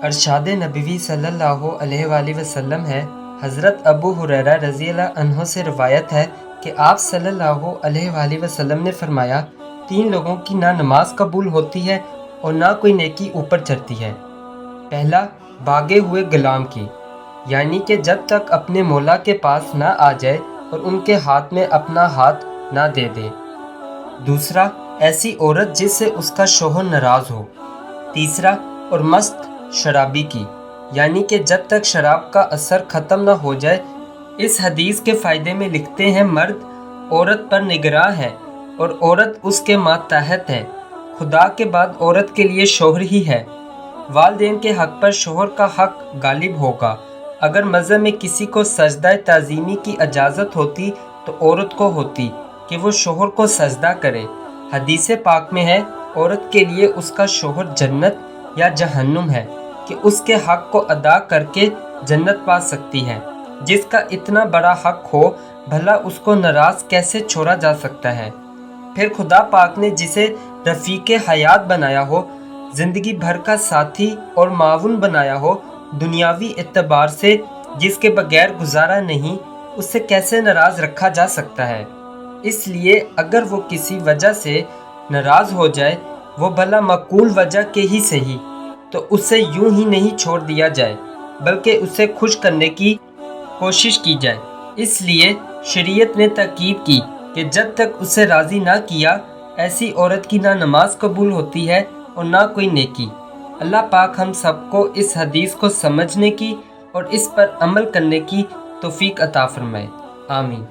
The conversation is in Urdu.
ارشاد نبوی صلی اللہ علیہ وآلہ وسلم ہے۔ حضرت ابو ہریرہ رضی اللہ عنہ سے روایت ہے کہ آپ صلی اللہ علیہ وآلہ وسلم نے فرمایا، 3 لوگوں کی نہ نماز قبول ہوتی ہے اور نہ کوئی نیکی اوپر چڑھتی ہے۔ پہلا، بھاگے ہوئے غلام کی، یعنی کہ جب تک اپنے مولا کے پاس نہ آ جائے اور ان کے ہاتھ میں اپنا ہاتھ نہ دے دے۔ دوسرا، ایسی عورت جس سے اس کا شوہر ناراض ہو۔ تیسرا، اور مست شرابی کی، یعنی کہ جب تک شراب کا اثر ختم نہ ہو جائے۔ اس حدیث کے فائدے میں لکھتے ہیں، مرد عورت پر نگراں ہے اور عورت اس کے ماتحت ہے۔ خدا کے بعد عورت کے لیے شوہر ہی ہے۔ والدین کے حق پر شوہر کا حق غالب ہوگا۔ اگر مذہب میں کسی کو سجدہ تعظیمی کی اجازت ہوتی تو عورت کو ہوتی کہ وہ شوہر کو سجدہ کرے۔ حدیث پاک میں ہے، عورت کے لیے اس کا شوہر جنت یا جہنم ہے کہ اس کے حق کو ادا کر کے جنت پا سکتی ہے۔ جس کا اتنا بڑا حق ہو، بھلا اس کو ناراض کیسے چھوڑا جا سکتا ہے؟ پھر خدا پاک نے جسے رفیق حیات بنایا ہو، زندگی بھر کا ساتھی اور معاون بنایا ہو، دنیاوی اعتبار سے جس کے بغیر گزارا نہیں، اس سے کیسے ناراض رکھا جا سکتا ہے؟ اس لیے اگر وہ کسی وجہ سے ناراض ہو جائے، وہ بھلا معقول وجہ کے ہی صحیح، تو اسے یوں ہی نہیں چھوڑ دیا جائے، بلکہ اسے خوش کرنے کی کوشش کی جائے۔ اس لیے شریعت نے تاکید کی کہ جب تک اسے راضی نہ کیا، ایسی عورت کی نہ نماز قبول ہوتی ہے اور نہ کوئی نیکی۔ اللہ پاک ہم سب کو اس حدیث کو سمجھنے کی اور اس پر عمل کرنے کی توفیق عطا فرمائے۔ آمین۔